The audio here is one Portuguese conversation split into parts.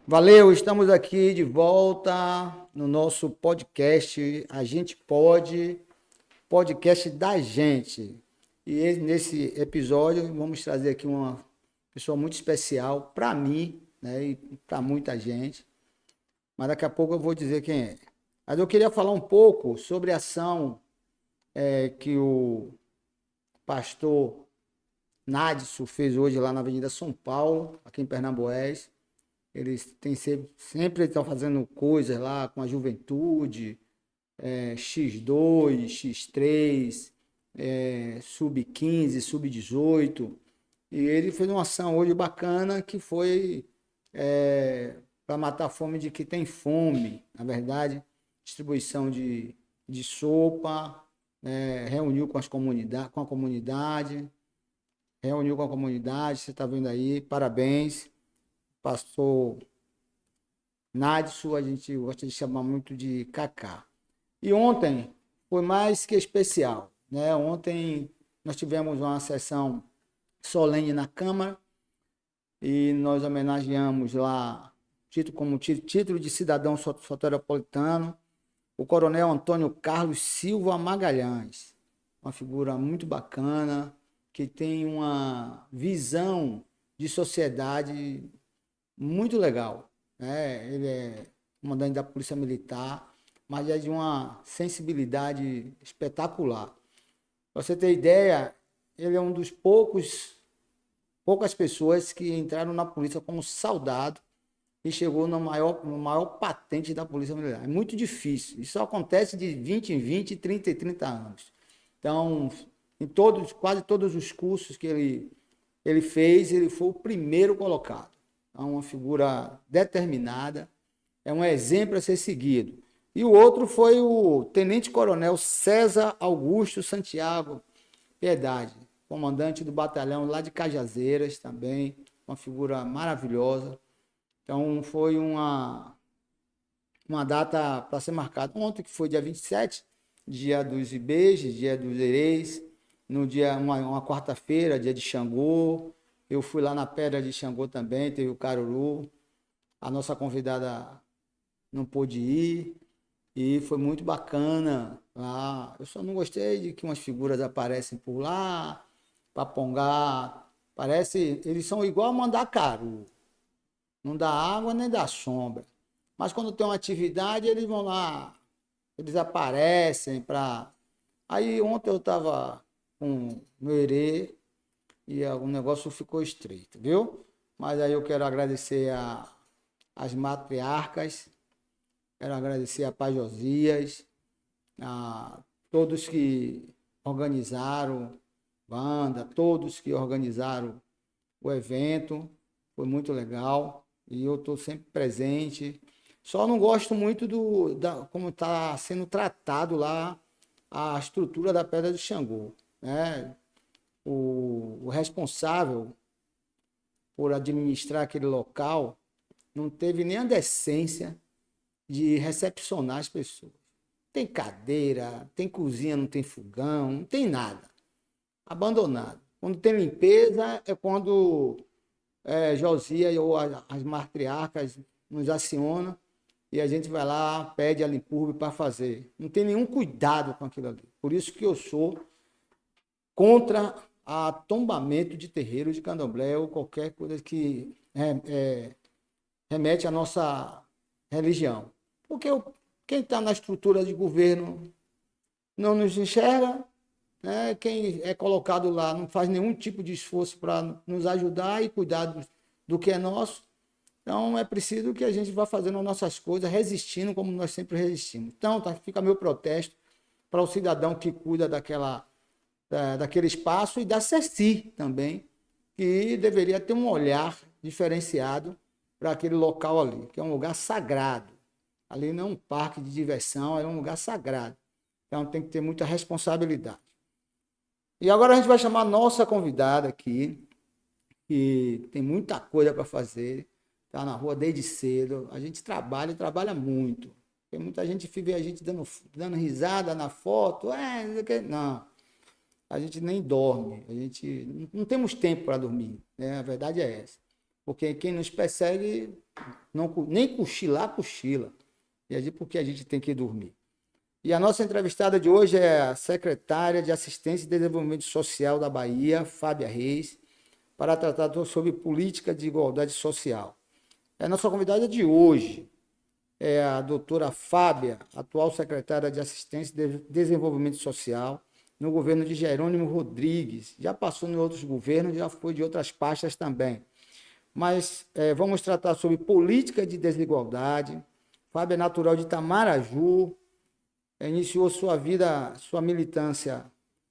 Valeu, estamos aqui de volta no nosso podcast. A gente pode, podcast da gente. Nesse episódio vamos trazer aqui uma pessoa muito especial para mim, né, e para muita gente. Mas daqui a pouco eu vou dizer quem é. Mas eu queria falar um pouco sobre a ação que o pastor Nadson fez hoje lá na Avenida São Paulo, aqui em Pernambués. Eles têm sempre estão fazendo coisas lá com a juventude, X2, X3, sub-15, sub-18. E ele fez uma ação hoje bacana que foi para matar a fome de quem tem fome, na verdade, distribuição de sopa, reuniu com reuniu com a comunidade, você está vendo aí, parabéns, pastor Nadson, a gente gosta de chamar muito de Kaká. E ontem foi mais que especial, né? Ontem nós tivemos uma sessão solene na Câmara e nós homenageamos lá, título de cidadão soteropolitano, o Coronel Antônio Carlos Silva Magalhães, uma figura muito bacana, que tem uma visão de sociedade muito legal, né? Ele é comandante da Polícia Militar, mas é de uma sensibilidade espetacular. Pra você ter ideia, ele é um dos poucas pessoas que entraram na polícia como soldado e chegou no maior patente da Polícia Militar. É muito difícil. Isso acontece de 20 em 20, 30 em 30 anos. Então, quase todos os cursos que ele fez, ele foi o primeiro colocado. É uma figura determinada, é um exemplo a ser seguido. E o outro foi o Tenente-Coronel César Augusto Santiago Piedade, comandante do batalhão lá de Cajazeiras também, uma figura maravilhosa. Então foi uma data para ser marcada. Ontem, que foi dia 27, dia dos Ibejes, dia dos Ereis, no dia, uma quarta-feira, dia de Xangô. Eu fui lá na Pedra de Xangô também, teve o Caruru. A nossa convidada não pôde ir e foi muito bacana lá. Eu só não gostei de que umas figuras aparecem por lá, Papongá. Parece, eles são igual a Mandacaru. Não dá água nem dá sombra. Mas quando tem uma atividade, eles vão lá, eles aparecem para. Aí ontem eu estava com meu herê e o negócio ficou estreito, viu? Mas aí eu quero agradecer as matriarcas, quero agradecer a Pai Josias, a todos que organizaram banda, todos que organizaram o evento, foi muito legal e eu estou sempre presente. Só não gosto muito como está sendo tratado lá a estrutura da Pedra do Xangô, né? O responsável por administrar aquele local não teve nem a decência de recepcionar as pessoas. Tem cadeira, tem cozinha, não tem fogão, não tem nada. Abandonado. Quando tem limpeza é quando Josias ou as matriarcas nos acionam e a gente vai lá, pede a Limpurbe para fazer. Não tem nenhum cuidado com aquilo ali. Por isso que eu sou contra a tombamento de terreiro de candomblé ou qualquer coisa que remete à nossa religião. Porque quem está na estrutura de governo não nos enxerga, né? Quem é colocado lá não faz nenhum tipo de esforço para nos ajudar e cuidar do que é nosso. Então é preciso que a gente vá fazendo as nossas coisas, resistindo como nós sempre resistimos. Então fica meu protesto para o cidadão que cuida daquele espaço e da CECI também, que deveria ter um olhar diferenciado para aquele local ali, que é um lugar sagrado. Ali não é um parque de diversão, é um lugar sagrado. Então tem que ter muita responsabilidade. E agora a gente vai chamar a nossa convidada aqui, que tem muita coisa para fazer, está na rua desde cedo. A gente trabalha e trabalha muito. Tem muita gente que vê a gente dando risada na foto. Não, a gente nem dorme, a gente não temos tempo para dormir, né? A verdade é essa. Porque quem nos persegue não, nem cochila. E aí porque a gente tem que dormir. E a nossa entrevistada de hoje é a secretária de Assistência e Desenvolvimento Social da Bahia, Fábia Reis, para tratar sobre política de igualdade social. A nossa convidada de hoje é a doutora Fábia, atual secretária de Assistência e Desenvolvimento Social no governo de Jerônimo Rodrigues. Já passou em outros governos, já foi de outras pastas também. Mas vamos tratar sobre política de desigualdade. Fábia é natural de Itamaraju, iniciou sua vida, sua militância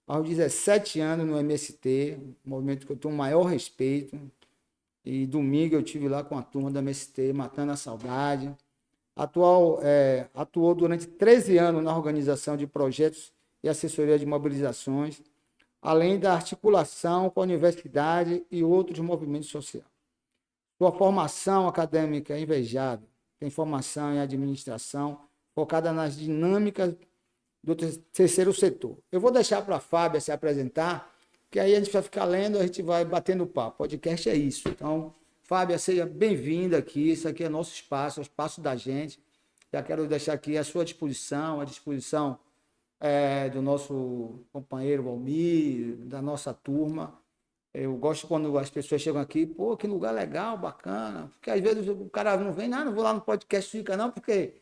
aos 17 anos no MST, um movimento que eu tenho o maior respeito. E domingo eu tive lá com a turma do MST, matando a saudade. Atuou durante 13 anos na organização de projetos e assessoria de mobilizações, além da articulação com a universidade e outros movimentos sociais. Sua formação acadêmica é invejável, tem formação em administração, focada nas dinâmicas do terceiro setor. Eu vou deixar para a Fábia se apresentar, que aí a gente vai ficar lendo, a gente vai batendo papo. Podcast é isso. Então, Fábia, seja bem-vinda aqui. Isso aqui é nosso espaço, é o espaço da gente. Já quero deixar aqui à sua disposição, à disposição do nosso companheiro Valmir, da nossa turma. Eu gosto quando as pessoas chegam aqui, pô, que lugar legal, bacana. Porque às vezes o cara não vem, não vou lá no podcast, fica não, porque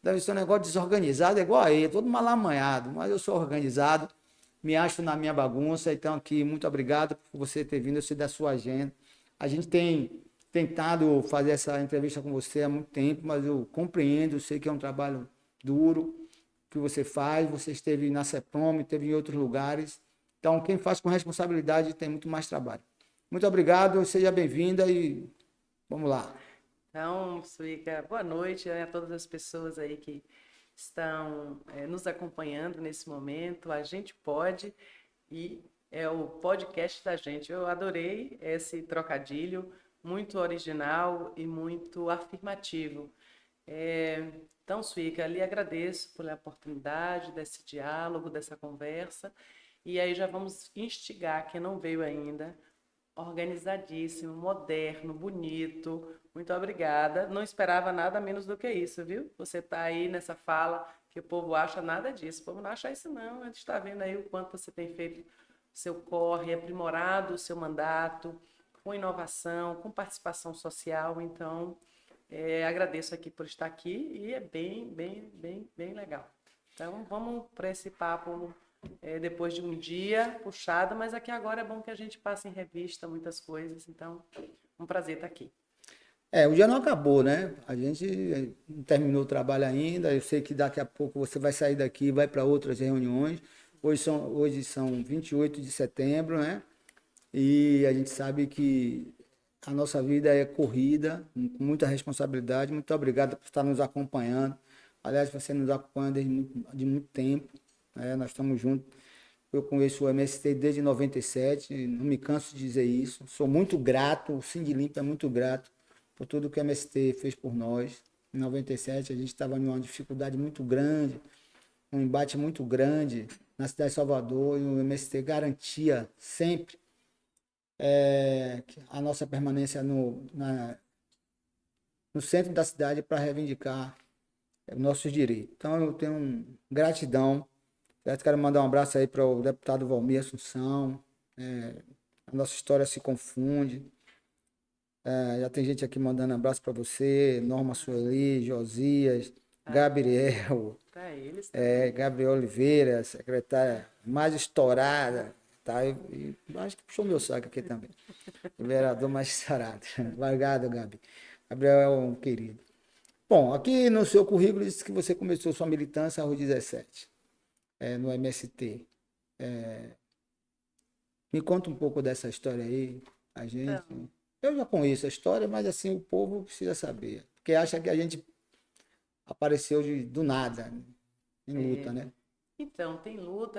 deve ser um negócio desorganizado, é igual aí, é todo malamanhado, mas eu sou organizado, me acho na minha bagunça, então aqui, muito obrigado por você ter vindo, eu sei da sua agenda. A gente tem tentado fazer essa entrevista com você há muito tempo, mas eu compreendo, eu sei que é um trabalho duro que você faz, você esteve na CEPROM, esteve em outros lugares, então quem faz com responsabilidade tem muito mais trabalho. Muito obrigado, seja bem-vinda e vamos lá. Então, Suíca, boa noite, né, a todas as pessoas aí que estão nos acompanhando nesse momento. A gente pode e é o podcast da gente. Eu adorei esse trocadilho, muito original e muito afirmativo. Então, Suíca, lhe agradeço pela oportunidade desse diálogo, dessa conversa. E aí já vamos instigar quem não veio ainda. Organizadíssimo, moderno, bonito. Muito obrigada. Não esperava nada menos do que isso, viu? Você está aí nessa fala que o povo acha nada disso. O povo não acha isso, não. A gente está vendo aí o quanto você tem feito o seu corre, aprimorado o seu mandato, com inovação, com participação social. Então, agradeço aqui por estar aqui e é bem legal. Então, vamos para esse papo depois de um dia puxado, mas aqui agora é bom que a gente passe em revista muitas coisas, então um prazer estar aqui. O dia não acabou, né? A gente não terminou o trabalho ainda. Eu sei que daqui a pouco você vai sair daqui e vai para outras reuniões. Hoje são 28 de setembro, né? E a gente sabe que a nossa vida é corrida, com muita responsabilidade. Muito obrigado por estar nos acompanhando. Aliás, você nos acompanha de muito tempo, né? Nós estamos juntos. Eu conheço o MST desde 97, não me canso de dizer isso. Sou muito grato, o Sindlimpo é muito grato por tudo que o MST fez por nós. Em 97 a gente estava em uma dificuldade muito grande, um embate muito grande na cidade de Salvador, e o MST garantia sempre a nossa permanência no centro da cidade para reivindicar nossos direitos. Então eu tenho gratidão. Eu quero mandar um abraço aí para o deputado Valmir Assunção. A nossa história se confunde. Já tem gente aqui mandando abraço para você, Norma Sueli, Josias, Gabriel, Para eles também. Gabriel Oliveira, secretária mais estourada, tá? E acho que puxou meu saco aqui também. O vereador mais estourado. Obrigado, Gabi. Gabriel é um querido. Bom, aqui no seu currículo diz que você começou sua militância aos 17, no MST. Me conta um pouco dessa história aí, a gente. Então, Eu já conheço a história, mas assim o povo precisa saber. Porque acha que a gente apareceu do nada, em luta, né? então, tem luta,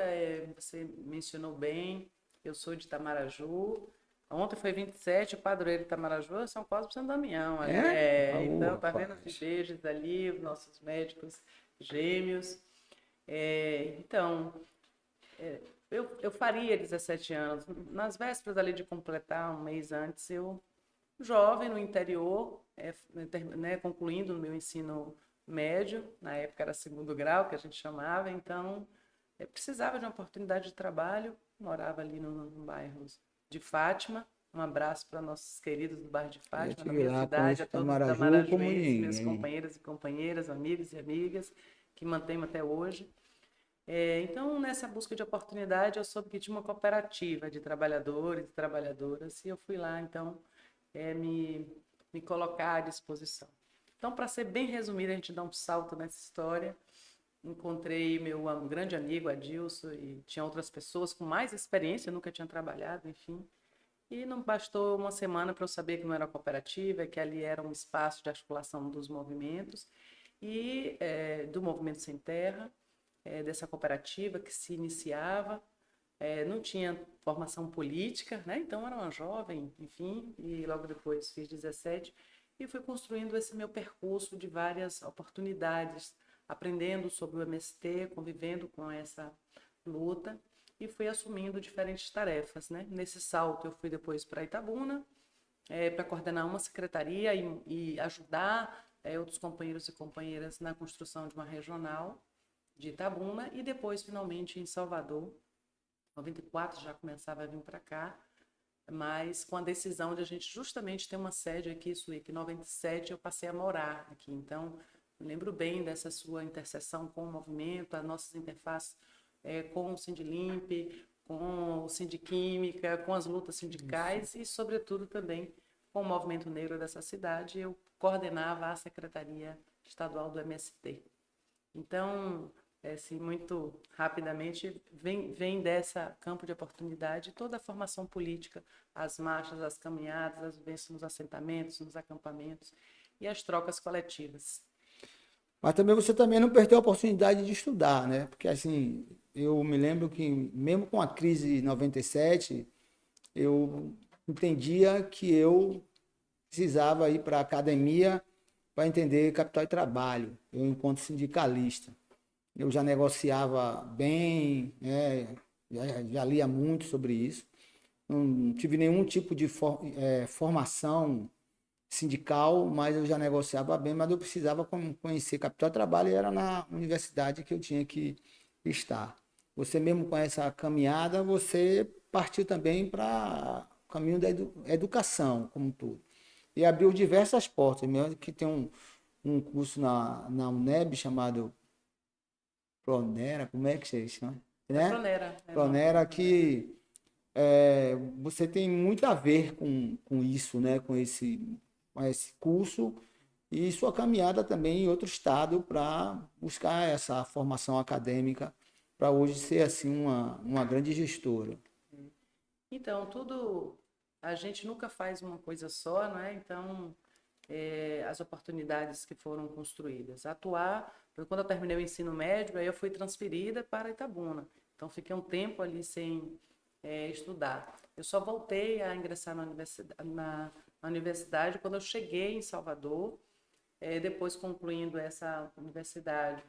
você mencionou bem, eu sou de Itamaraju. Ontem foi 27, o padroeiro de Itamaraju é São Cosme e São Damião. Ali, então, tá vendo os beijos ali, os nossos médicos gêmeos. Então, eu faria 17 anos. Nas vésperas ali de completar, um mês antes, eu, jovem no interior, né, concluindo o meu ensino médio, na época era segundo grau, que a gente chamava, então eu precisava de uma oportunidade de trabalho, morava ali no bairro de Fátima. Um abraço para nossos queridos do bairro de Eu Fátima, na estive minha lá, cidade, a conheço todos da Itamaraju como Marajoense, meus ninguém. companheiros e companheiras, amigos e amigas, que mantemos até hoje. Então, nessa busca de oportunidade, eu soube que tinha uma cooperativa de trabalhadores e trabalhadoras, e eu fui lá, então, me colocar à disposição. Então, para ser bem resumida, a gente dá um salto nessa história. Encontrei meu grande amigo Adilson e tinha outras pessoas com mais experiência, eu nunca tinha trabalhado, enfim. E não bastou uma semana para eu saber que não era cooperativa, que ali era um espaço de articulação dos movimentos e do Movimento Sem Terra, dessa cooperativa que se iniciava. Não tinha formação política, né? Então era uma jovem, enfim, e logo depois fiz 17 e fui construindo esse meu percurso de várias oportunidades, aprendendo sobre o MST, convivendo com essa luta e fui assumindo diferentes tarefas, né? Nesse salto eu fui depois para Itabuna, para coordenar uma secretaria e ajudar outros companheiros e companheiras na construção de uma regional de Itabuna e depois finalmente em Salvador. Em 94 já começava a vir para cá, mas com a decisão de a gente justamente ter uma sede aqui, Suí, que em 97 eu passei a morar aqui. Então, me lembro bem dessa sua interseção com o movimento, as nossas interfaces com o Sindilimp, com o Sindiquímica, com as lutas sindicais e, sobretudo, também com o movimento negro dessa cidade. Eu coordenava a Secretaria Estadual do MST. Então, assim, muito rapidamente, vem dessa campo de oportunidade toda a formação política, as marchas, as caminhadas, as vivências nos assentamentos, nos acampamentos e as trocas coletivas. Mas também você também não perdeu a oportunidade de estudar, né? Porque assim, eu me lembro que mesmo com a crise de 97, eu entendia que eu precisava ir para a academia para entender capital e trabalho. Eu, enquanto sindicalista, eu já negociava bem, né? Já lia muito sobre isso. Não tive nenhum tipo de formação sindical, mas eu já negociava bem, mas eu precisava conhecer capital e trabalho e era na universidade que eu tinha que estar. Você mesmo com essa caminhada, você partiu também para o caminho da educação, como um todo. E abriu diversas portas, mesmo que tem um curso na UNEB chamado Pronera, como é que se chama? Né? Pronera. Pronera, que você tem muito a ver com isso, né? Com esse curso e sua caminhada também em outro estado para buscar essa formação acadêmica para hoje ser assim uma grande gestora. Então, tudo, a gente nunca faz uma coisa só, não é? Então, as oportunidades que foram construídas. Atuar, quando eu terminei o ensino médio, aí eu fui transferida para Itabuna. Então, fiquei um tempo ali sem estudar. Eu só voltei a ingressar na universidade quando eu cheguei em Salvador, depois concluindo essa universidade.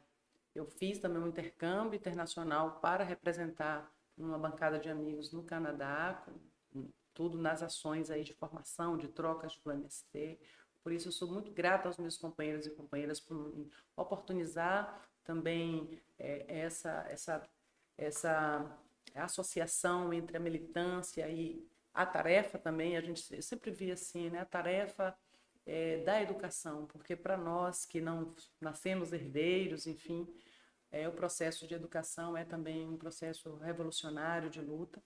Eu fiz também um intercâmbio internacional para representar uma bancada de amigos no Canadá, tudo nas ações aí de formação, de trocas do MST. Por isso, eu sou muito grata aos meus companheiros e companheiras por oportunizar também essa associação entre a militância e a tarefa também. A gente sempre via assim, né? A tarefa da educação, porque para nós que não nascemos herdeiros, enfim, o processo de educação é também um processo revolucionário de luta.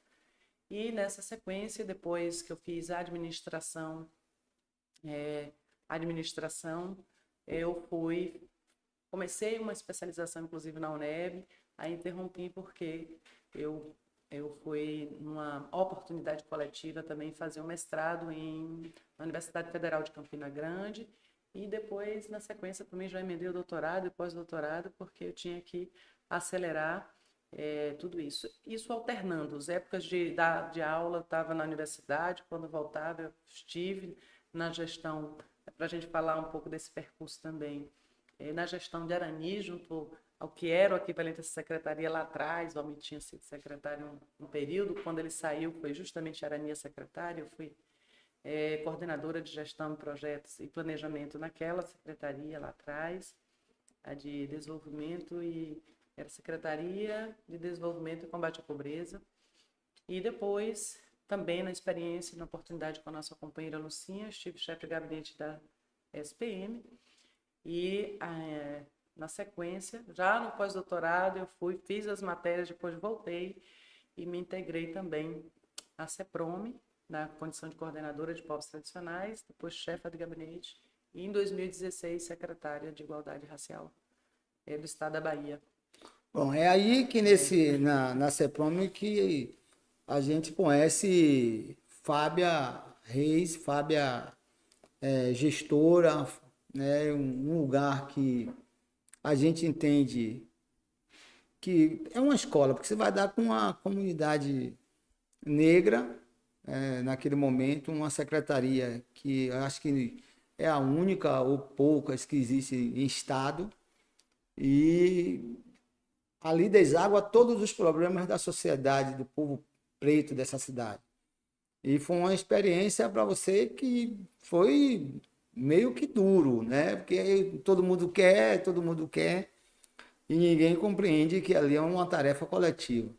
E nessa sequência, depois que eu fiz a administração, eu comecei uma especialização, inclusive, na UNEB, aí interrompi porque eu fui numa oportunidade coletiva também fazer um mestrado na Universidade Federal de Campina Grande e depois, na sequência, também já emendei o doutorado e pós-doutorado porque eu tinha que acelerar tudo isso. Isso alternando. As épocas de aula, eu estava na universidade, quando voltava, eu estive na gestão, para a gente falar um pouco desse percurso também, na gestão de Arani, junto ao que era o equivalente a essa secretaria lá atrás. O homem tinha sido secretário um período, quando ele saiu, foi justamente Arani a secretária, eu fui coordenadora de gestão, projetos e planejamento naquela secretaria lá atrás, a de desenvolvimento e era Secretaria de Desenvolvimento e Combate à Pobreza. E depois, também na experiência, na oportunidade com a nossa companheira Lucinha, estive chefe de gabinete da SPM. E na sequência, já no pós-doutorado, eu fiz as matérias, depois voltei e me integrei também à CEPROME, na condição de coordenadora de povos tradicionais, depois chefe de gabinete, e em 2016, secretária de Igualdade Racial do Estado da Bahia. Bom, é aí que na CEPROM que a gente conhece Fábia Reis, Fábia gestora, né, um lugar que a gente entende que é uma escola, porque você vai dar com uma comunidade negra, naquele momento, uma secretaria que eu acho que é a única ou poucas que existe em estado, e ali deságua todos os problemas da sociedade, do povo preto dessa cidade. E foi uma experiência para você que foi meio que duro, né? Porque todo mundo quer, e ninguém compreende que ali é uma tarefa coletiva.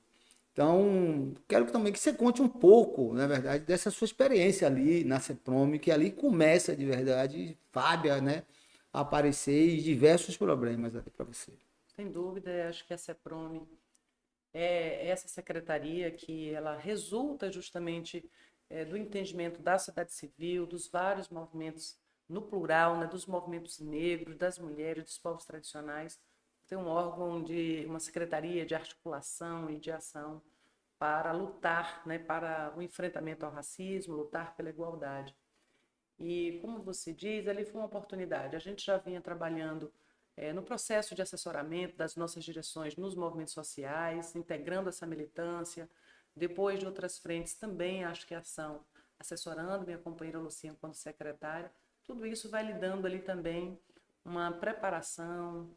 Então, quero também que você conte um pouco, na verdade, dessa sua experiência ali na CEPROM, que ali começa de verdade, Fábia, né, a aparecer e diversos problemas ali para você. Sem dúvida, acho que a CEPROME é essa secretaria que ela resulta justamente do entendimento da sociedade civil, dos vários movimentos no plural, né, dos movimentos negros, das mulheres, dos povos tradicionais. Tem um órgão uma secretaria de articulação e de ação para lutar, né, para o enfrentamento ao racismo, lutar pela igualdade. E, como você diz, ali foi uma oportunidade. A gente já vinha trabalhando no processo de assessoramento das nossas direções nos movimentos sociais, integrando essa militância. Depois de outras frentes também, acho que a ação, assessorando minha companheira Lucinha quando secretária. Tudo isso vai lhe dando ali também uma preparação,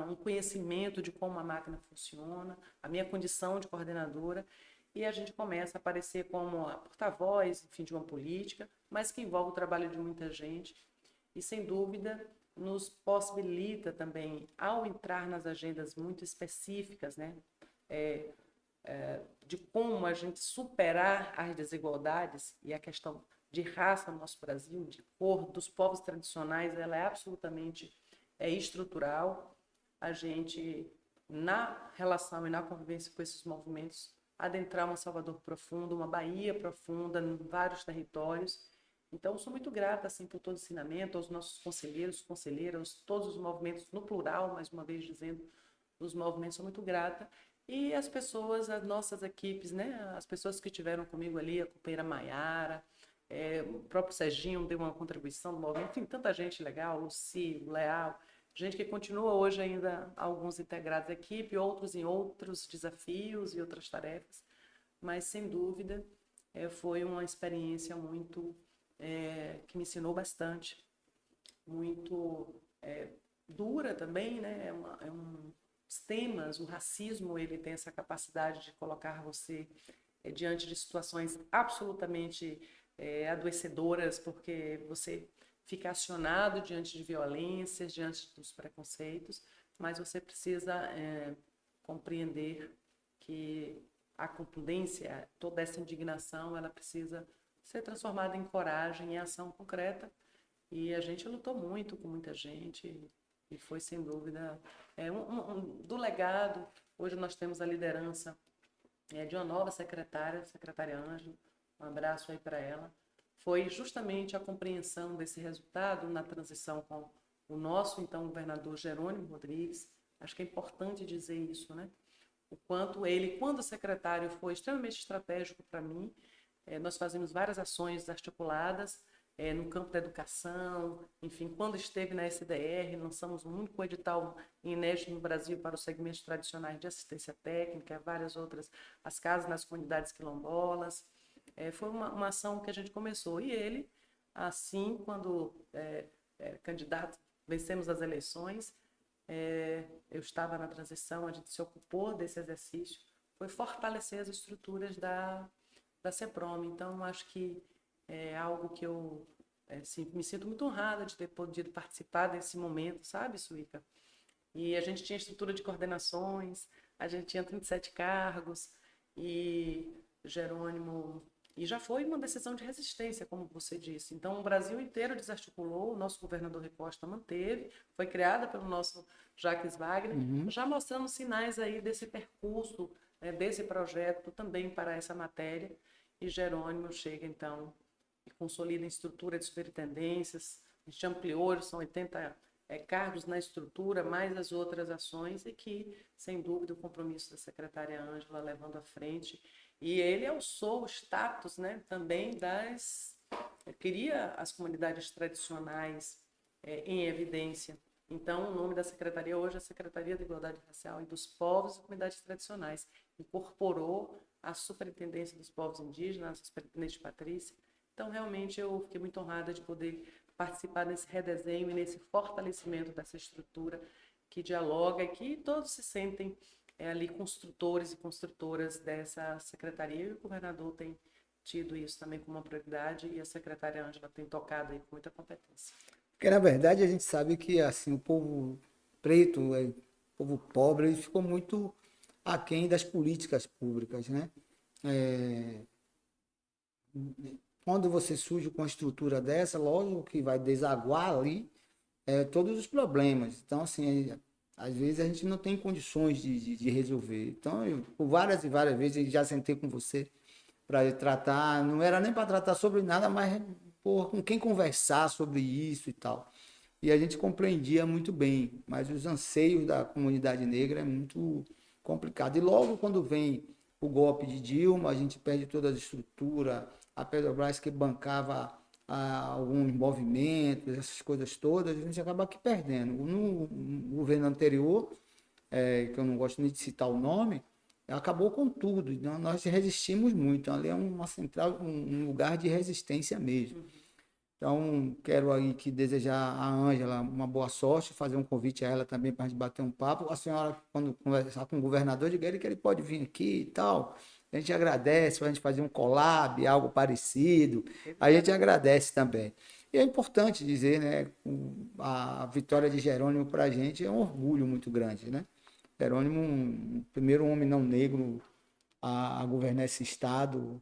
um conhecimento de como a máquina funciona, a minha condição de coordenadora, e a gente começa a aparecer como a porta-voz, enfim, de uma política, mas que envolve o trabalho de muita gente e, sem dúvida, nos possibilita também, ao entrar nas agendas muito específicas, né, de como a gente superar as desigualdades e a questão de raça no nosso Brasil, de cor, dos povos tradicionais, ela é absolutamente estrutural. A gente, na relação e na convivência com esses movimentos, adentrar uma Salvador profunda, uma Bahia profunda, em vários territórios. Então, sou muito grata assim, por todo o ensinamento, aos nossos conselheiros, conselheiras, todos os movimentos, no plural, mais uma vez dizendo, os movimentos, sou muito grata. E as pessoas, as nossas equipes, né? As pessoas que estiveram comigo ali, a companheira Maiara, o próprio Serginho deu uma contribuição no movimento, enfim, tanta gente legal, Luci, Leal, gente que continua hoje ainda, alguns integrados à equipe, outros em outros desafios e outras tarefas, mas sem dúvida foi uma experiência muito que me ensinou bastante, muito dura também, né? Os temas, o racismo, ele tem essa capacidade de colocar você diante de situações absolutamente adoecedoras, porque você fica acionado diante de violências, diante dos preconceitos, mas você precisa compreender que a contundência, toda essa indignação, ela precisa ser transformada em coragem, em ação concreta. E a gente lutou muito com muita gente e foi, sem dúvida, do legado. Hoje nós temos a liderança de uma nova secretária, a secretária Ângela, um abraço aí para ela. Foi justamente a compreensão desse resultado na transição com o nosso, então, governador Jerônimo Rodrigues. Acho que é importante dizer isso, né? O quanto ele, quando secretário, foi extremamente estratégico para mim. Nós fazemos várias ações articuladas no campo da educação, enfim, quando esteve na SDR, lançamos um único edital inédito no Brasil para os segmentos tradicionais de assistência técnica, várias outras, as casas nas comunidades quilombolas. Foi uma ação que a gente começou. E ele, assim, quando candidato, vencemos as eleições, eu estava na transição, a gente se ocupou desse exercício, foi fortalecer as estruturas da CEPROM. Então, acho que é algo que eu assim, me sinto muito honrada de ter podido participar desse momento, sabe, Suíca? E a gente tinha estrutura de coordenações, a gente tinha 37 cargos, e Jerônimo. E já foi uma decisão de resistência, como você disse. Então, o Brasil inteiro desarticulou, o nosso governador Rui Costa manteve, foi criada pelo nosso Jacques Wagner, já mostrando sinais aí desse percurso, desse projeto também para essa matéria. E Jerônimo chega, então, e consolida a estrutura de superintendências, a gente ampliou, são 80 cargos na estrutura, mais as outras ações, e que, sem dúvida, o compromisso da secretária Ângela levando à frente. E ele alçou o status, né, também queria as comunidades tradicionais em evidência. Então, o nome da secretaria hoje é a Secretaria da Igualdade Racial e dos Povos e Comunidades Tradicionais. Incorporou a Superintendência dos Povos Indígenas, a Superintendente Patrícia. Então, realmente, eu fiquei muito honrada de poder participar desse redesenho e nesse fortalecimento dessa estrutura que dialoga e que todos se sentem ali construtores e construtoras dessa secretaria, e o governador tem tido isso também como uma prioridade, e a secretária Ângela tem tocado aí com muita competência. Porque, na verdade, a gente sabe que assim, o povo preto, o povo pobre, ele ficou muito aquém das políticas públicas, né? Quando você surge com uma estrutura dessa, lógico que vai desaguar ali todos os problemas. Então, assim, às vezes a gente não tem condições de resolver. Então, por várias e várias vezes, eu já sentei com você para tratar, não era nem para tratar sobre nada, mas com quem conversar sobre isso e tal. E a gente compreendia muito bem, mas os anseios da comunidade negra é muito complicado. E logo quando vem o golpe de Dilma, a gente perde toda a estrutura, a Petrobras que bancava alguns movimentos, essas coisas todas, a gente acaba aqui perdendo. No governo anterior, que eu não gosto nem de citar o nome, acabou com tudo. Então, nós resistimos muito. Então, ali é uma central, um lugar de resistência mesmo. Então, quero aí que desejar a Ângela uma boa sorte, fazer um convite a ela também para a gente bater um papo. A senhora, quando conversar com o governador, diga ele que ele pode vir aqui e tal. A gente agradece para a gente fazer um collab, algo parecido. A gente agradece também. E é importante dizer, né, a vitória de Jerônimo para a gente é um orgulho muito grande, né? Jerônimo, o primeiro homem não negro a governar esse estado,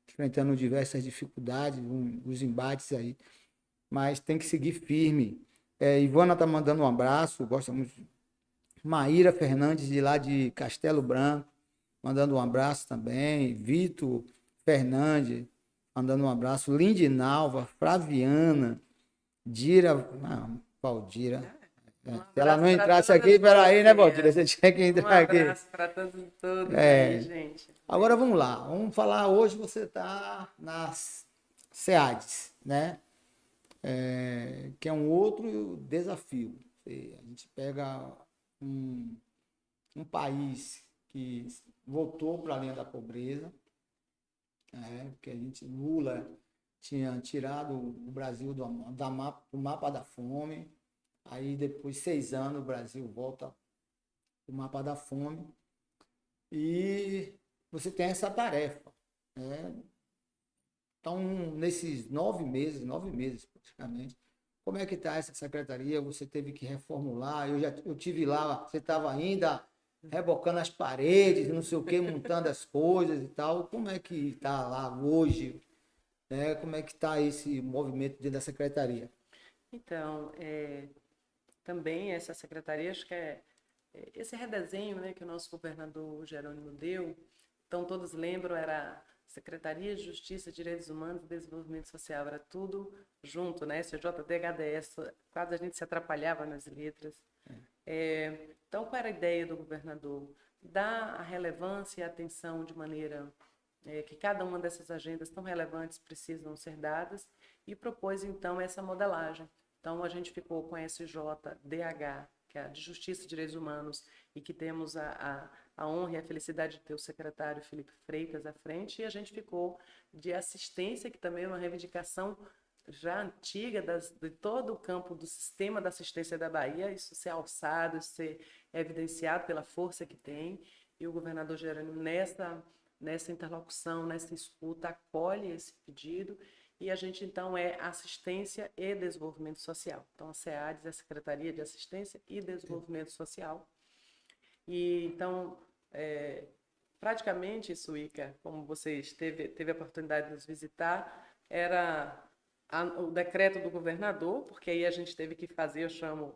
enfrentando diversas dificuldades, os embates aí, mas tem que seguir firme. Ivana está mandando um abraço, gosta muito. Maíra Fernandes, de lá de Castelo Branco, mandando um abraço também. Vitor Fernandes, mandando um abraço. Lindinalva, Flaviana, Dira, Valdira. Se ela não entrasse aqui, peraí, né, Valdira? Você tinha que entrar aqui. Um abraço para todos aí, gente. Agora vamos lá, vamos falar. Hoje você está nas SEADs, né? Que é um outro desafio. A gente pega um país que voltou para a linha da pobreza, porque Lula tinha tirado o Brasil do mapa da fome. Aí depois de 6 anos o Brasil volta para o mapa da fome. E você tem essa tarefa, né? Então, nesses 9 meses praticamente, como é que está essa secretaria? Você teve que reformular, eu tive lá, você estava ainda rebocando as paredes, não sei o que, montando as coisas e tal. Como é que está lá hoje? Né? Como é que está esse movimento dentro da secretaria? Então, também essa secretaria, acho que esse redesenho, né, que o nosso governador Jerônimo deu. Então, todos lembram, era Secretaria de Justiça, Direitos Humanos e Desenvolvimento Social, era tudo junto, né? SJDHDS, quase a gente se atrapalhava nas letras. Então, qual era a ideia do governador? Dar a relevância e a atenção de maneira que cada uma dessas agendas tão relevantes precisam ser dadas, e propôs, então, essa modelagem. Então, a gente ficou com a SJDH, que é a de Justiça e Direitos Humanos, e que temos a honra e a felicidade de ter o secretário Felipe Freitas à frente, e a gente ficou de assistência, que também é uma reivindicação já antiga de todo o campo do sistema da assistência da Bahia, isso ser alçado, ser evidenciado pela força que tem, e o governador Jerônimo, nessa nessa interlocução, nessa escuta, acolhe esse pedido e a gente, então, é Assistência e Desenvolvimento Social. Então, a SEADES é a Secretaria de Assistência e Desenvolvimento Social. E, então, praticamente, Suíca, como vocês teve a oportunidade de nos visitar, era o decreto do governador, porque aí a gente teve que fazer,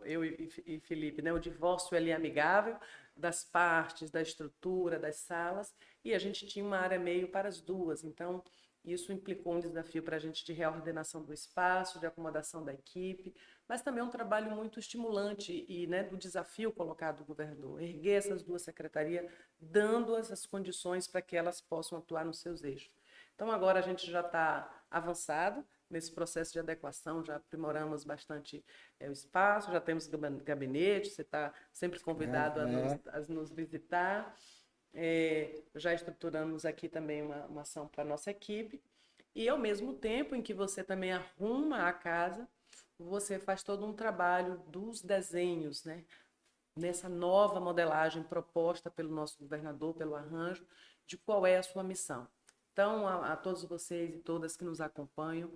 eu e Felipe, né, o divórcio ali amigável das partes, da estrutura, das salas, e a gente tinha uma área meio para as duas, então isso implicou um desafio para a gente de reordenação do espaço, de acomodação da equipe, mas também um trabalho muito estimulante e, né, do desafio colocado do governador, erguer essas duas secretarias, dando-as as condições para que elas possam atuar nos seus eixos. Então agora a gente já está avançado nesse processo de adequação, já aprimoramos bastante o espaço, já temos gabinete, você está sempre convidado a nos visitar. Já estruturamos aqui também uma ação para a nossa equipe. E ao mesmo tempo em que você também arruma a casa, você faz todo um trabalho dos desenhos, né? Nessa nova modelagem proposta pelo nosso governador, pelo arranjo, de qual é a sua missão. Então, a todos vocês e todas que nos acompanham,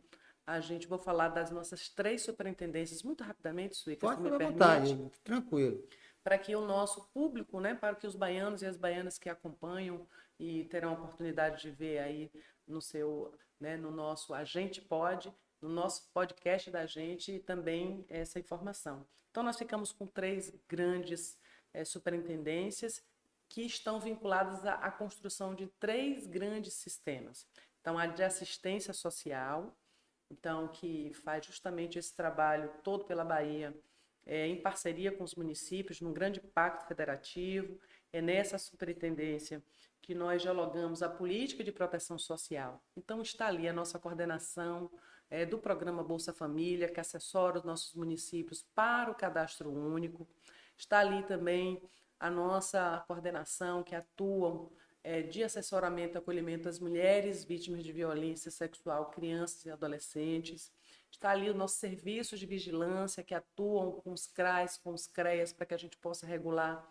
vou falar das nossas 3 superintendências, muito rapidamente, Suíca, se me permite. Vontade, tranquilo. Para que o nosso público, né, para que os baianos e as baianas que acompanham e terão a oportunidade de ver aí no nosso A Gente Pode, no nosso podcast da gente, também essa informação. Então, nós ficamos com 3 grandes superintendências que estão vinculadas à construção de 3 grandes sistemas. Então, a de assistência social, então, que faz justamente esse trabalho todo pela Bahia, em parceria com os municípios, num grande pacto federativo. É nessa superintendência que nós dialogamos a política de proteção social. Então, está ali a nossa coordenação do programa Bolsa Família, que assessora os nossos municípios para o cadastro único. Está ali também a nossa coordenação, que atuam de assessoramento e acolhimento às mulheres vítimas de violência sexual, crianças e adolescentes. Está ali o nosso serviço de vigilância, que atuam com os CRAs, com os CREAs, para que a gente possa regular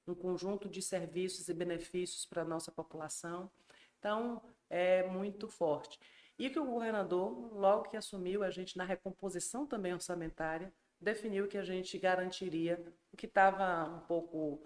um conjunto de serviços e benefícios para a nossa população. Então, é muito forte. E que o governador, logo que assumiu, a gente, na recomposição também orçamentária, definiu que a gente garantiria o que estava um pouco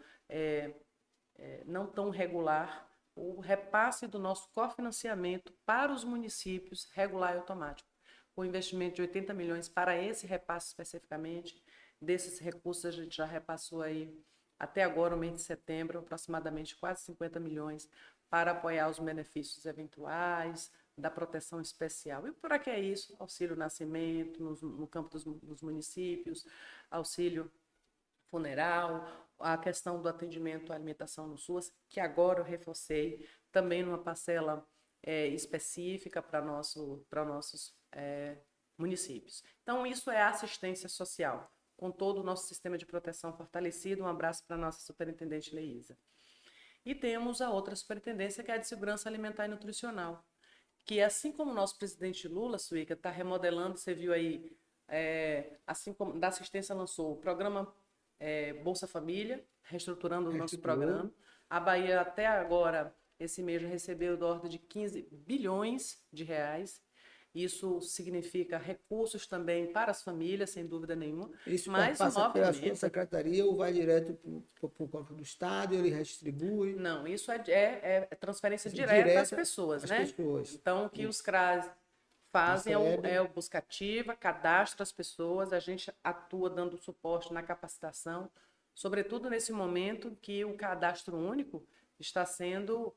não tão regular, o repasse do nosso cofinanciamento para os municípios regular e automático. O investimento de 80 milhões para esse repasse especificamente. Desses recursos a gente já repassou aí, até agora, no mês de setembro, aproximadamente quase 50 milhões para apoiar os benefícios eventuais, da proteção especial. E para que é isso? Auxílio nascimento no campo dos municípios, auxílio funeral, a questão do atendimento à alimentação no SUAS, que agora eu reforcei, também numa parcela específica para nossos municípios. Então, isso é assistência social, com todo o nosso sistema de proteção fortalecido. Um abraço para a nossa superintendente Leísa. E temos a outra superintendência, que é a de segurança alimentar e nutricional, que assim como o nosso presidente Lula, Suíca, está remodelando, você viu aí, assim como da assistência lançou o programa Bolsa Família, reestruturando o nosso programa. A Bahia, até agora, esse mês, já recebeu da ordem de 15 bilhões de reais. Isso significa recursos também para as famílias, sem dúvida nenhuma. Isso passa pela sua secretaria ou vai direto para o Banco do Estado, ele redistribui? Não, isso é transferência direta às pessoas, né? Então, o que os CRAs fazem é o buscativa, cadastra as pessoas, a gente atua dando suporte na capacitação, sobretudo nesse momento que o cadastro único está sendo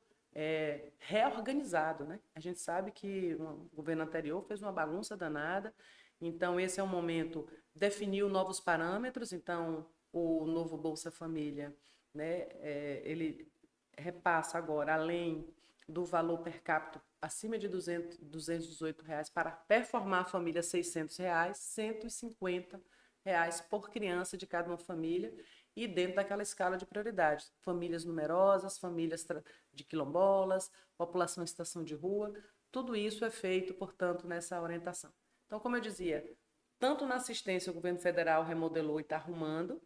reorganizado, né? A gente sabe que o governo anterior fez uma bagunça danada, então esse é o momento, definiu novos parâmetros. Então o novo Bolsa Família, né, ele repassa agora, além do valor per capita acima de 218 reais, para performar a família R$600, R$150 por criança de cada uma família, e dentro daquela escala de prioridade. Famílias numerosas, famílias de quilombolas, população em situação de rua, tudo isso é feito, portanto, nessa orientação. Então, como eu dizia, tanto na assistência o governo federal remodelou e está arrumando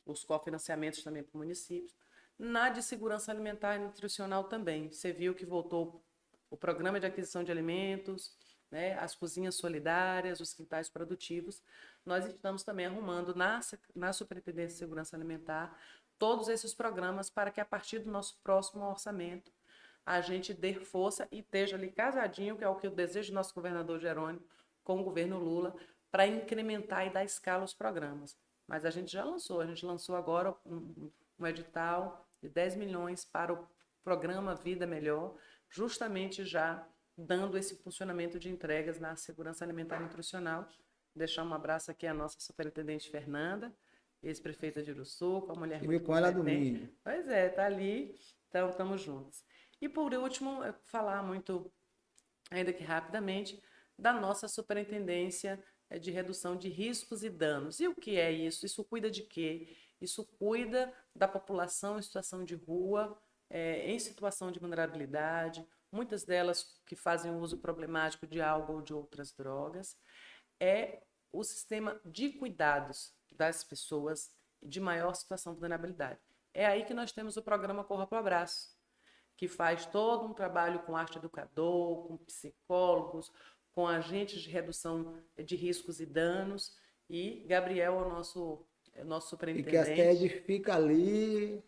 os cofinanciamentos também para municípios, Na de segurança alimentar e nutricional também. Você viu que voltou o programa de aquisição de alimentos, né, as cozinhas solidárias, os quintais produtivos. Nós estamos também arrumando na Superintendência de Segurança Alimentar todos esses programas para que, a partir do nosso próximo orçamento, a gente dê força e esteja ali casadinho, que é o que eu desejo do nosso governador Jerônimo, com o governo Lula, para incrementar e dar escala aos programas. Mas a gente lançou agora um edital de 10 milhões para o programa Vida Melhor, justamente já dando esse funcionamento de entregas na segurança alimentar e nutricional. Deixar um abraço aqui à nossa superintendente Fernanda, ex-prefeita de Uruçu, com a mulher Estive muito com ela competente. domingo. Pois é, está ali, então estamos juntos. E por último, falar muito, ainda que rapidamente, da nossa superintendência de redução de riscos e danos. E o que é isso? Isso cuida de quê? Isso cuida da população em situação de rua, em situação de vulnerabilidade, muitas delas que fazem uso problemático de álcool ou de outras drogas. É o sistema de cuidados das pessoas de maior situação de vulnerabilidade. É aí que nós temos o programa Corra para o Abraço, que faz todo um trabalho com arte educador, com psicólogos, com agentes de redução de riscos e danos. E Gabriel é o nosso E superintendente. que a sede fica ali,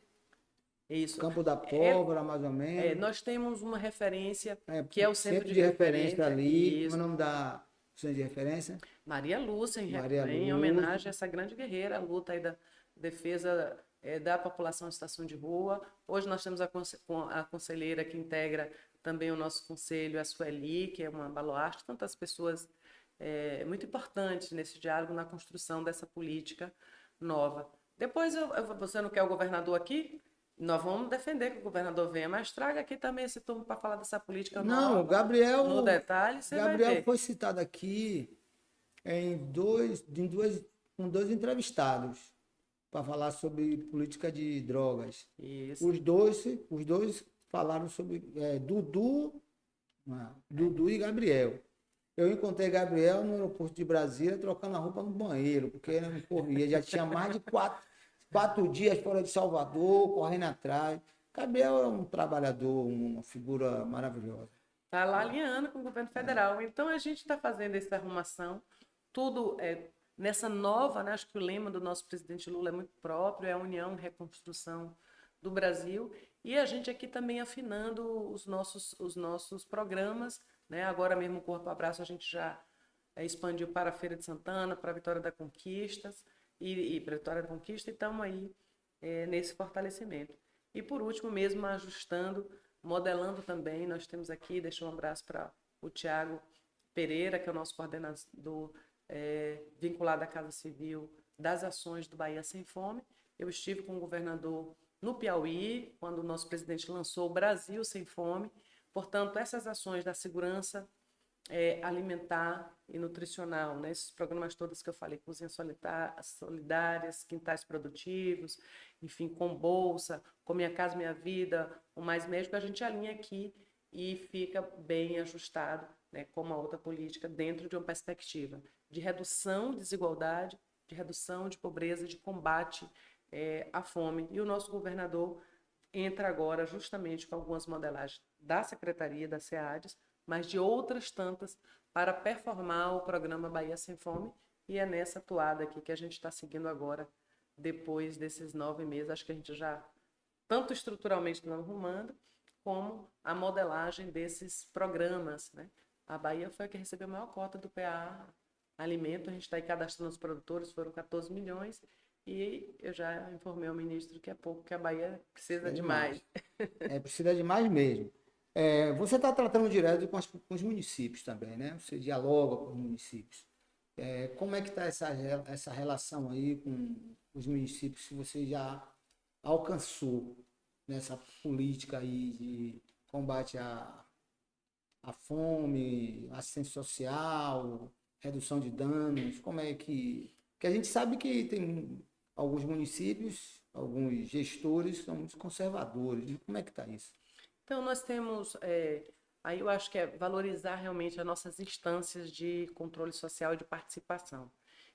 Isso. Campo da Pólvora, mais ou menos. Nós temos uma referência, que é o centro de referência ali. Isso. Como é o nome da centro de referência? Maria Lúcia, Maria em Lúcia. homenagem a essa grande guerreira, a luta aí da defesa da população em situação de rua. Hoje nós temos a conselheira que integra também o nosso conselho, a Sueli, que é uma baluarte, tantas pessoas muito importantes nesse diálogo, na construção dessa política nova. Depois, você não quer o governador aqui? Nós vamos defender que o governador venha, mas traga aqui também esse turno para falar dessa política nova. Não, o Gabriel. No detalhe, você vai ver. Gabriel foi citado aqui com dois entrevistados para falar sobre política de drogas. Isso. Os dois falaram sobre Dudu e Gabriel. Eu encontrei Gabriel no aeroporto de Brasília trocando a roupa no banheiro, porque ele não corria. Já tinha mais de 4 dias fora de Salvador, correndo atrás. Gabriel é um trabalhador, uma figura maravilhosa. Está lá alinhando com o governo federal. Então, a gente está fazendo essa arrumação, tudo nessa nova, né? Acho que o lema do nosso presidente Lula é muito próprio, é a união e reconstrução do Brasil. E a gente aqui também afinando os nossos programas, né? Agora mesmo o Corpo Abraço a gente já expandiu para a Feira de Santana, para a Vitória da Conquista, e para a Vitória da Conquista, e estamos aí nesse fortalecimento. E por último mesmo, ajustando, modelando também, nós temos aqui, deixa um abraço para o Tiago Pereira, que é o nosso coordenador vinculado à Casa Civil das ações do Bahia Sem Fome. Eu estive com o governador no Piauí, quando o nosso presidente lançou o Brasil Sem Fome. Portanto, essas ações da segurança alimentar e nutricional, né? Esses programas todos que eu falei, cozinhas solidárias, quintais produtivos, enfim, com bolsa, com Minha Casa Minha Vida, o Mais Médico, a gente alinha aqui e fica bem ajustado, né, com uma outra política dentro de uma perspectiva de redução de desigualdade, de redução de pobreza, de combate à fome. E o nosso governador entra agora justamente com algumas modelagens da Secretaria, da SEADES, mas de outras tantas, para performar o programa Bahia Sem Fome, e é nessa toada aqui que a gente está seguindo agora, depois desses 9 meses. Acho que a gente já, tanto estruturalmente está arrumando, como a modelagem desses programas, né? A Bahia foi a que recebeu a maior cota do PA Alimento, a gente está aí cadastrando os produtores, foram 14 milhões, e eu já informei ao ministro que é pouco, que a Bahia precisa de mais. Precisa de mais mesmo. Você está tratando direto com os municípios também, né? Você dialoga com os municípios. Como é que está essa relação aí com os municípios que você já alcançou nessa política aí de combate à fome, assistência social, redução de danos? Como é que a gente sabe que tem alguns municípios, alguns gestores são muito conservadores, né? Como é que está isso? Então, nós temos, aí eu acho que é valorizar realmente as nossas instâncias de controle social e de participação.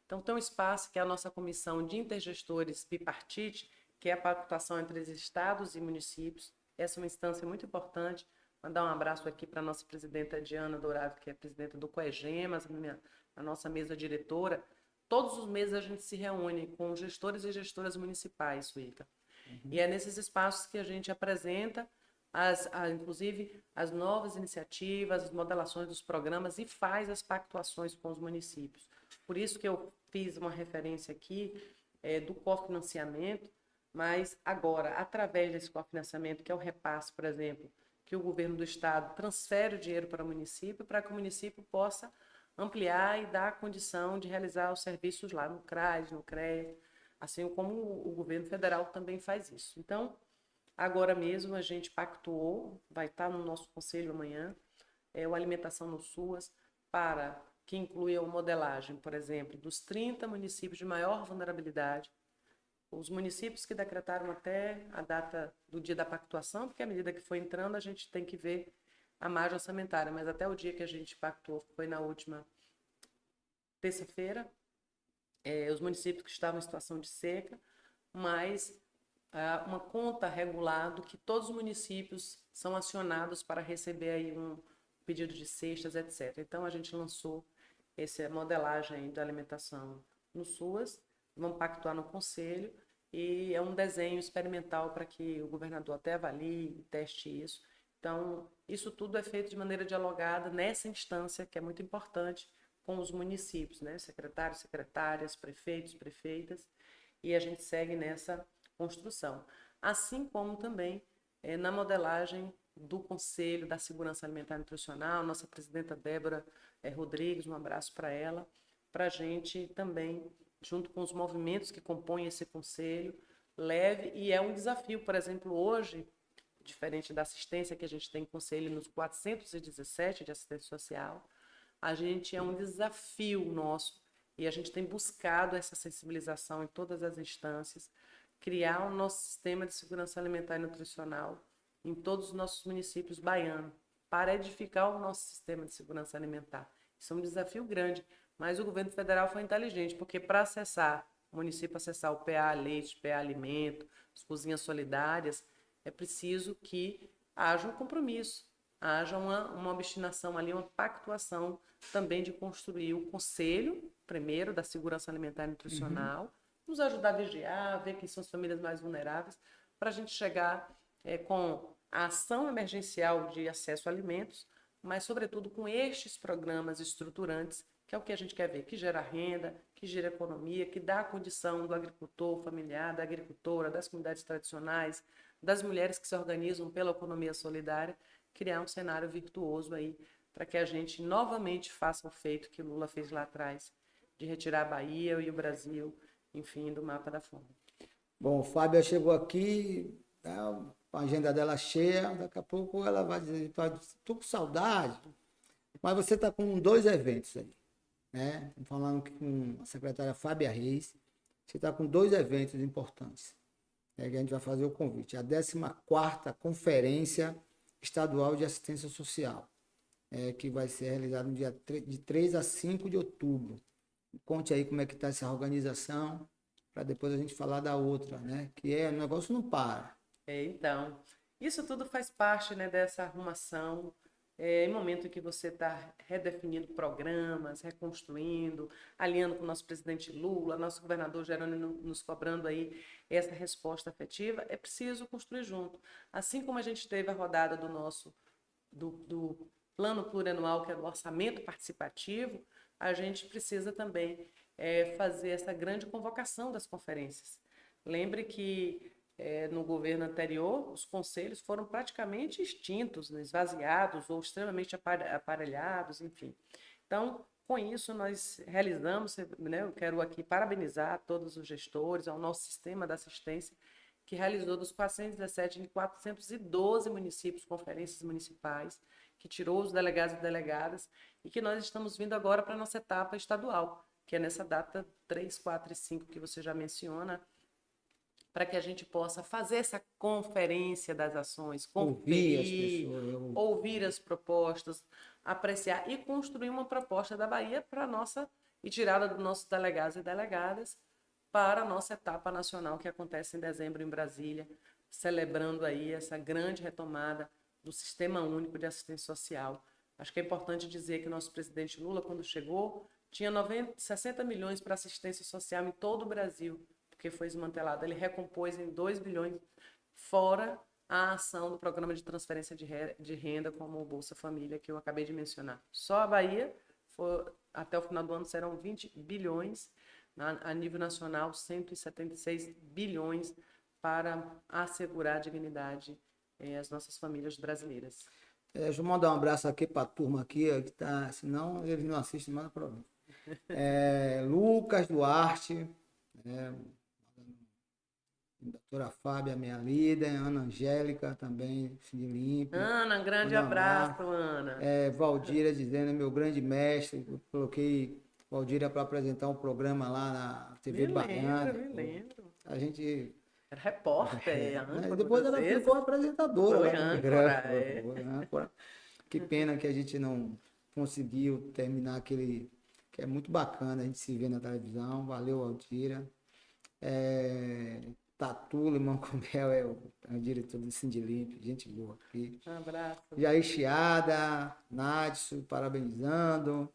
Então, tem um espaço que é a nossa comissão de intergestores bipartite, que é a pactuação entre os estados e municípios. Essa é uma instância muito importante. Mandar um abraço aqui para a nossa presidenta Diana Dourado, que é presidenta do COEGEMAS, a nossa mesa diretora. Todos os meses a gente se reúne com gestores e gestoras municipais, Suíca. E é nesses espaços que a gente apresenta, inclusive, as novas iniciativas, as modelações dos programas e faz as pactuações com os municípios. Por isso que eu fiz uma referência aqui do cofinanciamento, mas agora, através desse cofinanciamento, que é o repasse, por exemplo, que o governo do estado transfere o dinheiro para o município, para que o município possa ampliar e dar a condição de realizar os serviços lá no CRAS, no CREA, assim como o governo federal também faz isso. Então, agora mesmo a gente pactuou, vai estar no nosso conselho amanhã, o Alimentação no SUAS, para que inclua a modelagem, por exemplo, dos 30 municípios de maior vulnerabilidade, os municípios que decretaram até a data do dia da pactuação, porque à medida que foi entrando a gente tem que ver a margem orçamentária, mas até o dia que a gente pactuou, foi na última terça-feira, os municípios que estavam em situação de seca, mas uma conta regulada que todos os municípios são acionados para receber aí um pedido de cestas, etc. Então, a gente lançou essa modelagem da alimentação no SUAS, vamos pactuar no Conselho, e é um desenho experimental para que o governador até avalie e teste isso. Então, isso tudo é feito de maneira dialogada nessa instância, que é muito importante, com os municípios, né? Secretários, secretárias, prefeitos, prefeitas, e a gente segue nessa construção. Assim como também na modelagem do Conselho da Segurança Alimentar e Nutricional, nossa presidenta Débora Rodrigues, um abraço para ela, para a gente também, junto com os movimentos que compõem esse conselho, leve, e é um desafio, por exemplo, hoje, diferente da assistência que a gente tem conselho nos 417 de assistência social, a gente é um desafio nosso, e a gente tem buscado essa sensibilização em todas as instâncias, criar o nosso sistema de segurança alimentar e nutricional em todos os nossos municípios baianos, para edificar o nosso sistema de segurança alimentar. Isso é um desafio grande, mas o governo federal foi inteligente, porque para acessar, o município acessar o PA Leite, PA Alimento, as cozinhas solidárias, é preciso que haja um compromisso, haja uma obstinação ali, uma pactuação também de construir o conselho, primeiro, da segurança alimentar e nutricional, nos ajudar a vigiar, ver quem são as famílias mais vulneráveis, para a gente chegar com a ação emergencial de acesso a alimentos, mas, sobretudo, com estes programas estruturantes, que é o que a gente quer ver, que gera renda, que gera economia, que dá a condição do agricultor familiar, da agricultora, das comunidades tradicionais, das mulheres que se organizam pela economia solidária, criar um cenário virtuoso aí, para que a gente novamente faça o feito que Lula fez lá atrás, de retirar a Bahia e o Brasil, enfim, do mapa da fome. Bom, Fábia chegou aqui, a agenda dela cheia, daqui a pouco ela vai dizer, estou com saudade, mas você está com 2 eventos aí, né? Falando com a secretária Fábia Reis, você está com 2 eventos importantes, que a gente vai fazer o convite. A 14ª Conferência Estadual de Assistência Social, que vai ser realizada no dia de 3 a 5 de outubro. Conte aí como é que está essa organização, para depois a gente falar da outra, né? Que o negócio não para. Então, isso tudo faz parte, né, dessa arrumação, em momento em que você está redefinindo programas, reconstruindo, alinhando com o nosso presidente Lula, nosso governador Jerônimo nos cobrando aí essa resposta afetiva, é preciso construir junto. Assim como a gente teve a rodada do plano plurianual, que é do orçamento participativo, a gente precisa também fazer essa grande convocação das conferências. Lembre que no governo anterior, os conselhos foram praticamente extintos, né, esvaziados ou extremamente aparelhados, enfim. Então, com isso, nós realizamos, né, eu quero aqui parabenizar todos os gestores, ao nosso sistema de assistência, que realizou dos 417 em 412 municípios, conferências municipais, que tirou os delegados e delegadas, e que nós estamos vindo agora para a nossa etapa estadual, que é nessa data 3, 4 e 5 que você já menciona, para que a gente possa fazer essa conferência das ações, conferir, ouvir as propostas, apreciar e construir uma proposta da Bahia para nossa e tirada dos nossos delegados e delegadas, para a nossa etapa nacional que acontece em dezembro em Brasília, celebrando aí essa grande retomada do Sistema Único de Assistência Social. Acho que é importante dizer que o nosso presidente Lula, quando chegou, tinha 60 milhões para assistência social em todo o Brasil, porque foi desmantelado. Ele recompôs em 2 bilhões, fora a ação do programa de transferência de renda, como o Bolsa Família, que eu acabei de mencionar. Só a Bahia, até o final do ano, serão 20 bilhões, a nível nacional, 176 bilhões para assegurar a dignidade às nossas famílias brasileiras. Deixa eu mandar um abraço aqui para a turma aqui, ó, que tá, senão eles não assistem, manda para mim. Lucas Duarte, doutora Fábia, minha líder, Ana Angélica também, Cid Limpe. Ana, um grande abraço, Ana. Valdira dizendo, meu grande mestre, eu coloquei Valdira para apresentar um programa lá na TV Baiana. Me lembro. A gente... Era repórter, âncora. Depois ela ficou apresentadora. Foi âncora, Foi âncora. Que pena que a gente não conseguiu terminar aquele... que é muito bacana a gente se ver na televisão. Valeu, Valdira. Tatu Limão com Mel é o diretor do Sindilimp, gente boa aqui. Um abraço. Jair Chiada, Nadson, parabenizando.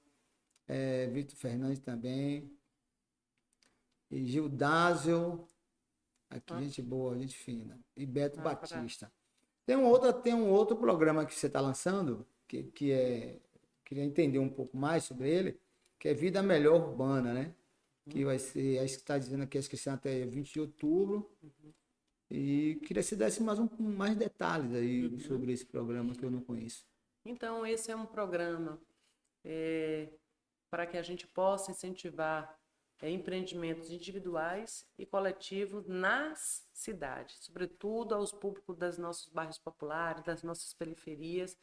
Vitor Fernandes também. E Gildásio, aqui, gente boa, gente fina. E Beto Batista. Tem um outro programa que você está lançando, que é... Queria entender um pouco mais sobre ele, que é Vida Melhor Urbana, né? Que vai ser, acho que está dizendo aqui, acho que vai até 20 de outubro. E queria que você desse mais detalhes aí sobre esse programa que eu não conheço. Então, esse é um programa para que a gente possa incentivar empreendimentos individuais e coletivos nas cidades, sobretudo aos públicos dos nossos bairros populares, das nossas periferias,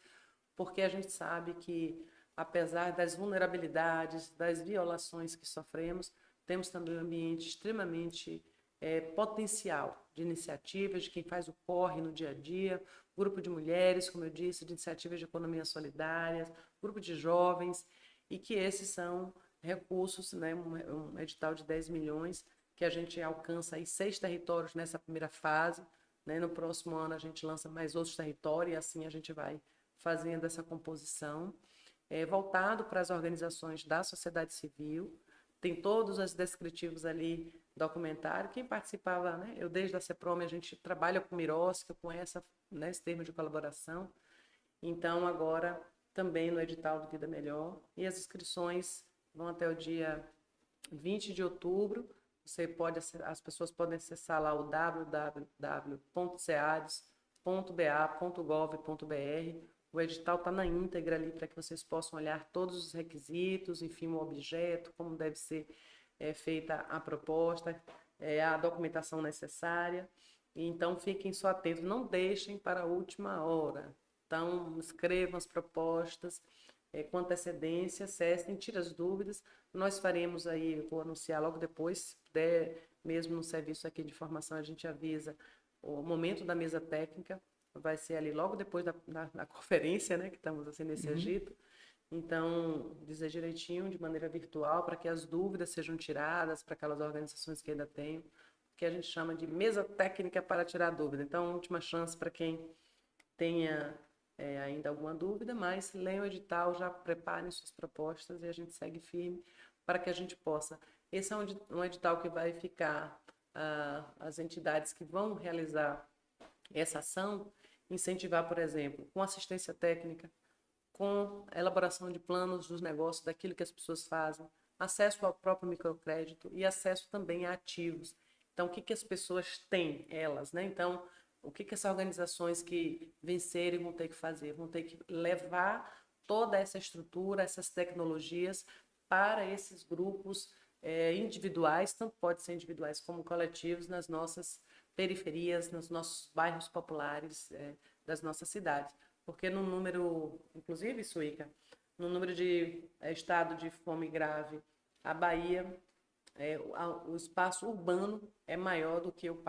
porque a gente sabe que, apesar das vulnerabilidades, das violações que sofremos, temos também um ambiente extremamente potencial de iniciativas, de quem faz o corre no dia a dia, grupo de mulheres, como eu disse, de iniciativas de economia solidária, grupo de jovens, e que esses são recursos, né, um edital de 10 milhões, que a gente alcança aí 6 territórios nessa primeira fase, né? No próximo ano a gente lança mais outros territórios e assim a gente vai fazendo essa composição, voltado para as organizações da sociedade civil. Tem todos os descritivos ali, documentário. Quem participava, né? Eu desde a CEPROM, a gente trabalha com Mirosca, com esse termo de colaboração. Então, agora, também no edital do Vida Melhor. E as inscrições vão até o dia 20 de outubro. As pessoas podem acessar lá o www.ceades.ba.gov.br. O edital está na íntegra ali para que vocês possam olhar todos os requisitos, enfim, o objeto, como deve ser feita a proposta, a documentação necessária. Então, fiquem só atentos, não deixem para a última hora. Então, escrevam as propostas com antecedência, acessem, tirem as dúvidas. Nós faremos aí, eu vou anunciar logo depois, se puder, mesmo no serviço aqui de formação, a gente avisa o momento da mesa técnica. Vai ser ali logo depois da conferência, né, que estamos assim nesse agito. Então, dizer direitinho, de maneira virtual, para que as dúvidas sejam tiradas para aquelas organizações que ainda têm, que a gente chama de mesa técnica para tirar dúvida. Então, última chance para quem tenha ainda alguma dúvida, mas leiam o edital, já preparem suas propostas e a gente segue firme para que a gente possa. Esse é um edital que vai ficar as entidades que vão realizar essa ação, incentivar, por exemplo, com assistência técnica, com elaboração de planos dos negócios, daquilo que as pessoas fazem, acesso ao próprio microcrédito e acesso também a ativos. Então, o que as pessoas têm, elas, né? Então, o que essas organizações que vencerem vão ter que fazer? Vão ter que levar toda essa estrutura, essas tecnologias para esses grupos individuais, tanto pode ser individuais como coletivos, nas nossas periferias, nos nossos bairros populares das nossas cidades. Porque no número, inclusive, Suíca, no número de estado de fome grave, a Bahia, o espaço urbano é maior do que o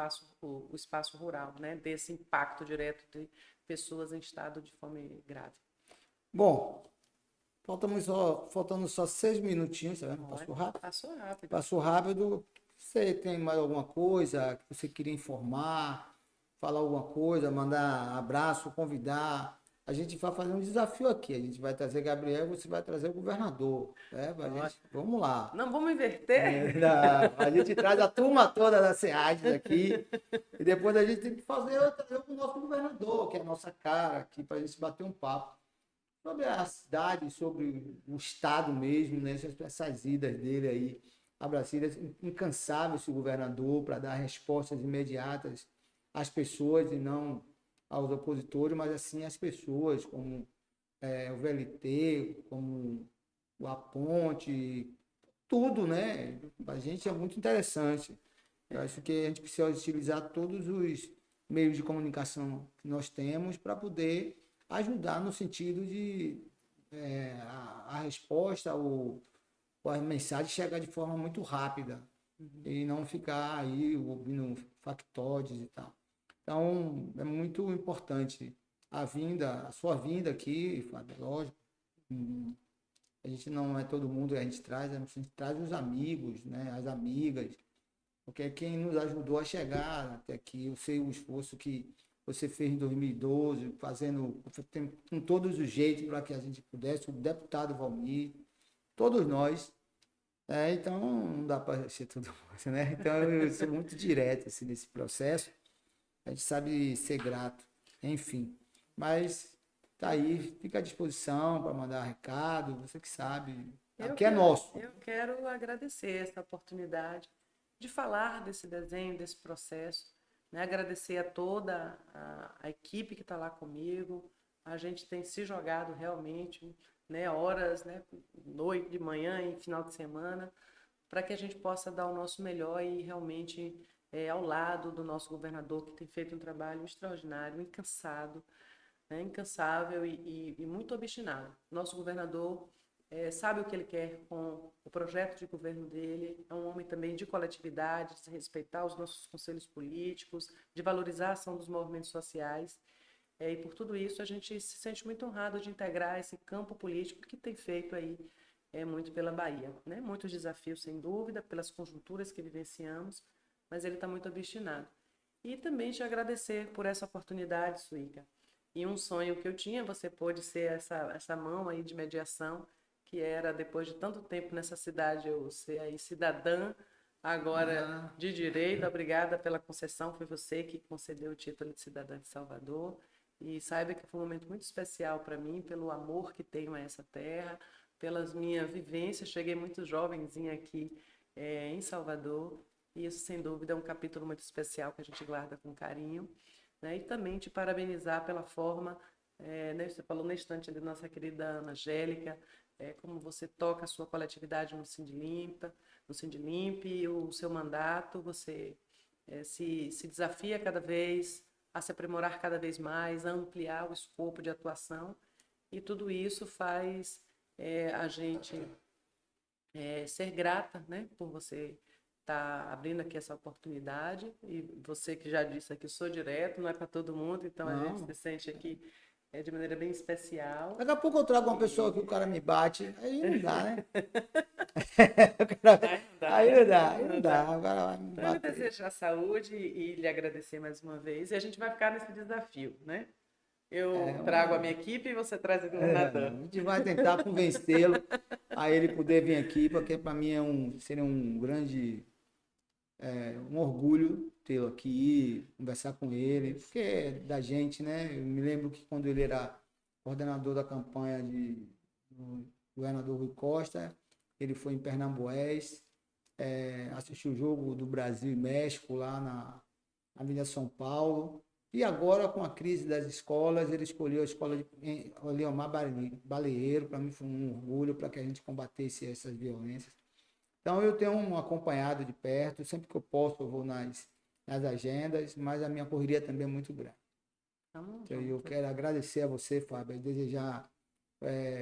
espaço rural, né? Desse impacto direto de pessoas em estado de fome grave. Bom, faltando só 6 minutinhos, tá vendo? Passou rápido? Passou rápido. Passou rápido. Você tem mais alguma coisa que você queria informar, falar alguma coisa, mandar abraço, convidar? A gente vai fazer um desafio aqui. A gente vai trazer Gabriel, você vai trazer o governador. Né? Vamos lá. Não vamos inverter? A gente traz a turma toda da SEAD aqui. E depois a gente tem que trazer o nosso governador, que é a nossa cara, aqui, para a gente bater um papo sobre a cidade, sobre o estado mesmo, né? Essas idas dele aí a Brasília, incansável esse governador para dar respostas imediatas às pessoas e não aos opositores, mas assim às pessoas, como o VLT, como o Aponte, tudo, né? A gente é muito interessante. Eu acho que a gente precisa utilizar todos os meios de comunicação que nós temos para poder ajudar no sentido de a resposta ou a mensagem chegar de forma muito rápida e não ficar aí ouvindo factóides e tal. Então, é muito importante a sua vinda aqui, Fábio, lógico. A gente não é todo mundo que a gente traz os amigos, né, as amigas, porque é quem nos ajudou a chegar até aqui. Eu sei o esforço que você fez em 2012, com todos os jeitos para que a gente pudesse, o deputado Valmir, todos nós. Então, não dá para ser todo mundo, né? Então, eu sou muito direto assim, nesse processo. A gente sabe ser grato, enfim. Mas tá aí, fica à disposição para mandar recado, você que sabe. Aqui é nosso. Eu quero agradecer essa oportunidade de falar desse desenho, desse processo, né? Agradecer a toda a equipe que está lá comigo. A gente tem se jogado realmente, né, horas, né, noite, de manhã e final de semana, para que a gente possa dar o nosso melhor e realmente ao lado do nosso governador, que tem feito um trabalho extraordinário, incansável, né, incansável e muito obstinado. Nosso governador sabe o que ele quer com o projeto de governo dele, é um homem também de coletividade, de respeitar os nossos conselhos políticos, de valorizar a ação dos movimentos sociais. E por tudo isso a gente se sente muito honrado de integrar esse campo político que tem feito aí muito pela Bahia, né? Muitos desafios, sem dúvida, pelas conjunturas que vivenciamos, mas ele está muito obstinado. E também te agradecer por essa oportunidade, Suíca. E um sonho que eu tinha, você pôde ser essa mão aí de mediação, que era, depois de tanto tempo nessa cidade, eu ser aí cidadã, agora de direito. Obrigada pela concessão, foi você que concedeu o título de cidadã de Salvador. E saiba que foi um momento muito especial para mim, pelo amor que tenho a essa terra, pelas minhas vivências. Cheguei muito jovenzinha aqui em Salvador, e isso, sem dúvida, é um capítulo muito especial que a gente guarda com carinho. Né? E também te parabenizar pela forma, né? Você falou na estante da nossa querida Ana Angélica, como você toca a sua coletividade no Sindilimp, o seu mandato, você se desafia cada vez a se aprimorar cada vez mais, a ampliar o escopo de atuação, e tudo isso faz a gente ser grata, né, por você estar abrindo aqui essa oportunidade. E você que já disse aqui, sou direto, não é para todo mundo, então a gente se sente aqui de maneira bem especial. Daqui a pouco eu trago uma pessoa que o cara me bate, aí não dá, né? Aí não dá. O cara vai me Então, eu bater. desejo a saúde e lhe agradecer mais uma vez. E a gente vai ficar nesse desafio, né? Eu trago a minha equipe e você traz o governador. A gente vai tentar convencê-lo a ele poder vir aqui, porque para mim seria um grande, um orgulho tê-lo aqui, conversar com ele, porque é da gente, né? Eu me lembro que quando ele era coordenador da campanha do governador Rui Costa, ele foi em Pernambués, assistiu o jogo do Brasil e México lá na Avenida São Paulo. E agora, com a crise das escolas, ele escolheu a escola de Leomar Baleeiro. Para mim foi um orgulho para que a gente combatesse essas violências. Então, eu tenho acompanhado de perto, sempre que eu posso, eu vou nas agendas, mas a minha correria também é muito grande. Então, eu quero agradecer a você, Fábio, e desejar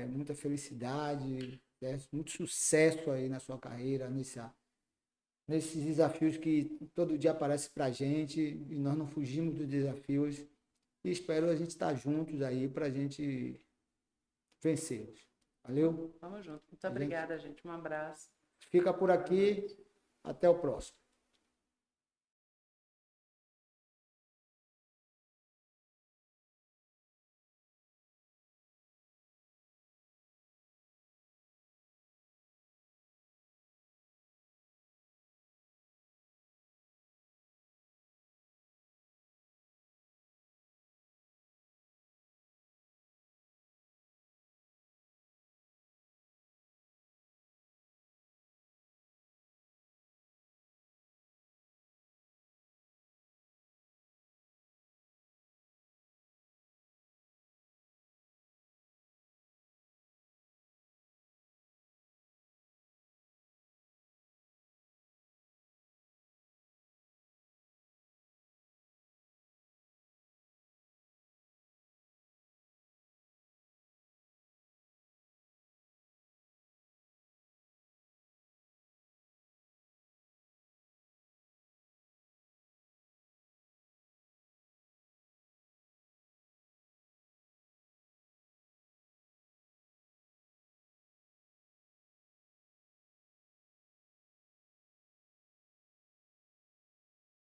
muita felicidade, muito sucesso aí na sua carreira, nesses desafios que todo dia aparecem para a gente, e nós não fugimos dos desafios, e espero a gente estar juntos aí para a gente vencê-los. Valeu? Vamos junto. Muito obrigada, gente. Um abraço. Fica por aqui. Até o próximo.